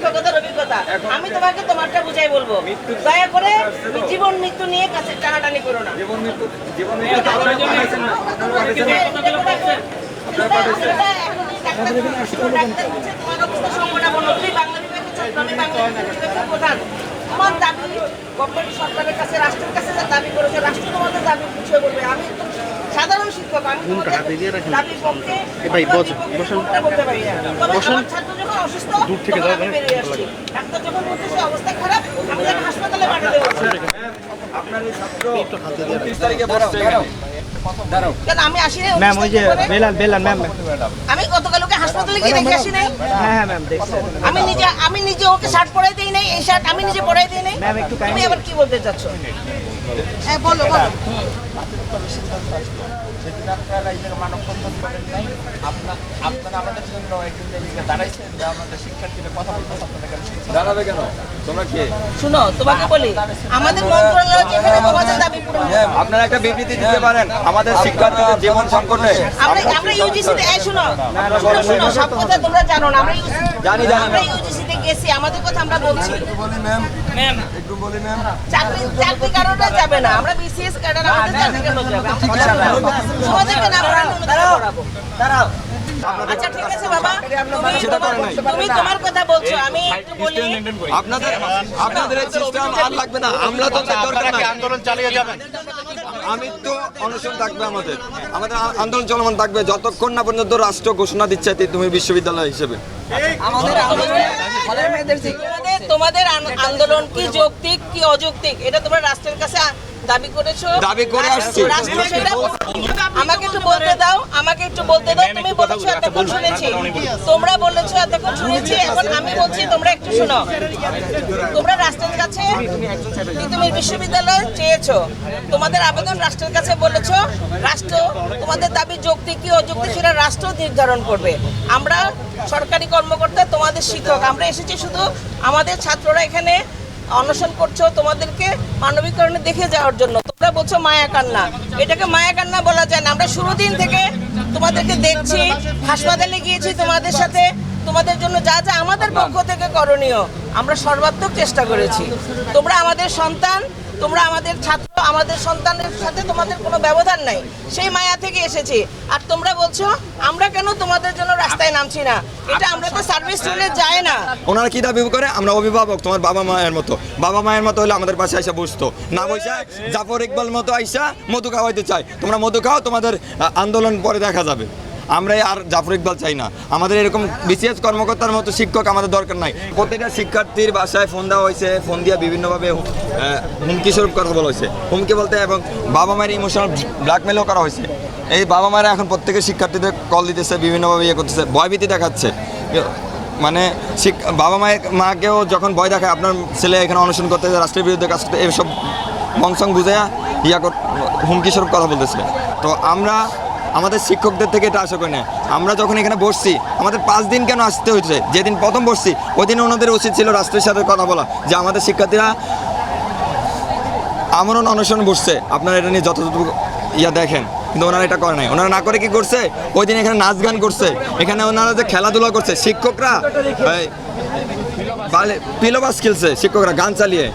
শিক্ষকতার অভিজ্ঞতা। আমি তোমাকে তোমারটা বুঝাই বলবো, দয়া করে জীবন মৃত্যু নিয়ে কাছে টানাটানি করো না। তোমার দাবি গভর্নমেন্ট সরকারের কাছে, রাষ্ট্রের কাছে দাবি করেছে, রাষ্ট্র তোমাদের দাবি বুঝিয়ে বলবে। আমি সাধারণ শিক্ষক, আমি তোমাদের দাবির পক্ষে বলতে পারি না। তবে আমার ছাত্র যখন অসুস্থ তখন আমি বেরিয়ে আসছি। ডাক্তার যখন বলছে সে অবস্থা খারাপ, আমি তাকে হাসপাতালে পাঠাতে বলছি। কেন আমি আসি নাই? ম্যাম ওই যে বেলাল ম্যাম, আমি গতকাল ওকে হাসপাতালে গিয়ে দেখে আসি নাই। হ্যাঁ ম্যাম দেখছেন। আমি নিজে ওকে শার্ট পরাই দেই নাই, এই শার্ট আমি নিজে পরাই দেই নাই। তুমি আবার কি বলতে চাচ্ছ? হ্যাঁ বলো। সেদিন আপনারা এই মানববন্ধন করেন নাই, আপনারা আমাদের জন্য একদিন এদিকে দাঁড়াইছেন যে আমাদের শিক্ষার্থীরা কথা বলতেছে, আপনারা কেন দাঁড়াবে কেন? তোমরা কে? শুনো, তোমাকে বলি, আমাদের মন্ত্রণালয় যেখানে তোমাদের দাবি পূরণ হবে। আপনারা একটা বিবৃতি দিতে পারেন আমাদের শিক্ষার্থীদের জীবন সংকটে। আমরা ইউজিসিতে শুনো সব কথা তোমরা জানো না। আমরা ইউজিসিতে গেছি, আমাদের কথা আমরা বলছি। চাকরি কারোটা যাবে না, আমরা বিসিএস ক্যাডার, আমাদের চাকরি কেন যাবে? তোমাদেরকে না পড়ানো পড়াবো। আচ্ছা ঠিক আছে বাবা, তুমি তোমার কথা বলছো, আমি একটু বলি। আপনাদের এই সিস্টেম আর লাগবে না, আমরা তো দরকার নাই। আন্দোলন চালিয়ে যাবেন। আমি তো অনশন থাকবে, আমাদের আন্দোলন চলমান থাকবে যতক্ষণ না পর্যন্ত রাষ্ট্র ঘোষণা দিচ্ছে তুমি বিশ্ববিদ্যালয় হিসেবে। তোমাদের আন্দোলন কি যৌক্তিক কি অযৌক্তিক এটা তোমরা রাষ্ট্রের কাছে দাবি করেছো, দাবি করে আসছি। আমাকে একটু বলতে দাও। তুমি বলেছো এতক্ষণ শুনেছি, তোমরা বলেছো এতক্ষণ শুনেছি, এখন আমি বলছি তোমরা একটু শোনো। তোমরা রাষ্ট্রের কাছে তুমি বিশ্ববিদ্যালয় চেয়েছো, তোমাদের আবেদন রাষ্ট্রের কাছে বলেছো, রাষ্ট্র তোমাদের দাবি যৌক্তিক কি অযৌক্তিক সেটা রাষ্ট্র নির্ধারণ করবে। আমরা সরকারি কর্মকর্তা, তোমাদের শিক্ষক, আমরা এসেছি শুধু আমাদের ছাত্ররা এখানে অনশন করছো তোমাদেরকে মানবিকরণে দেখে যাওয়ার জন্য। তোমরা বলছো মায়া কান্না, এটাকে মায়া কান্না বলা যায় না। আমরা শুরু দিন থেকে তোমাদেরকে দেখছি, হাসপাতালে গিয়েছি তোমাদের সাথে, তোমাদের জন্য যা যা আমাদের পক্ষ থেকে করণীয় আমরা সর্বাত্মক চেষ্টা করেছি। তোমরা আমাদের সন্তান, তোমরা আমাদের ছাত্র, আমাদের সন্তানের সাথে তোমাদের কোনো ব্যবধান নাই, সেই মায়া থেকে এসেছি। আর তোমরা বলছো আমরা কেন তোমাদের জন্য রাস্তায় নামছি না, এটা আমরা তো সার্ভিস চলে যায় না। ওনারা কি দাবি করে? আমরা অভিভাবক, তোমার বাবা মায়ের মতো হলে আমাদের পাশে আইসা বসতো না, বসে জাফর ইকবাল মতো আইসা মধু খাওয়াইতে চাই। তোমরা মধু খাও, তোমাদের আন্দোলন পরে দেখা যাবে। আমরা আর জাফর ইকবাল চাই না, আমাদের এরকম বিসিএস কর্মকর্তার মতো শিক্ষক আমাদের দরকার নাই। প্রত্যেকটা শিক্ষার্থীর বাসায় ফোন দেওয়া হয়েছে, ফোন দিয়ে বিভিন্নভাবে হুমকি স্বরূপ কথা বলা হয়েছে, হুমকি বলতে, এবং বাবা মায়ের ইমোশনাল ব্ল্যাকমেলও করা হয়েছে। এই বাবা মায়েরা এখন প্রত্যেকের শিক্ষার্থীদের কল দিতেছে, বিভিন্নভাবে ইয়ে করতেছে, ভয়ভীতি দেখাচ্ছে। মানে বাবা মাকেও যখন ভয় দেখায় আপনার ছেলে এখানে অনশন করতে, রাষ্ট্রের বিরুদ্ধে কাজ করতে, এইসব বংশং বুঝাইয়া হুমকি স্বরূপ কথা বলতেছে। তো আমরা আমাদের শিক্ষকদের থেকে এটা আশা করি না। আমরা যখন এখানে বসছি, আমাদের 5 দিন কেন আসতে হয়েছে? যেদিন প্রথম বসছি ওই দিন ওনাদের উচিত ছিল রাষ্ট্রের সাথে কথা বলা, যে আমাদের শিক্ষার্থীরা আমরণ অনশন বসছে, আপনারা এটা নিয়ে যতটুকু দেখেন। কিন্তু ওনারা এটা করে নাই। ওনারা না করে কি করছে? ওই দিন এখানে নাচ গান করছে, এখানে ওনারা যে খেলাধুলা করছে, শিক্ষকরা পিলোবাস খেলছে, শিক্ষকরা গান চালিয়ে।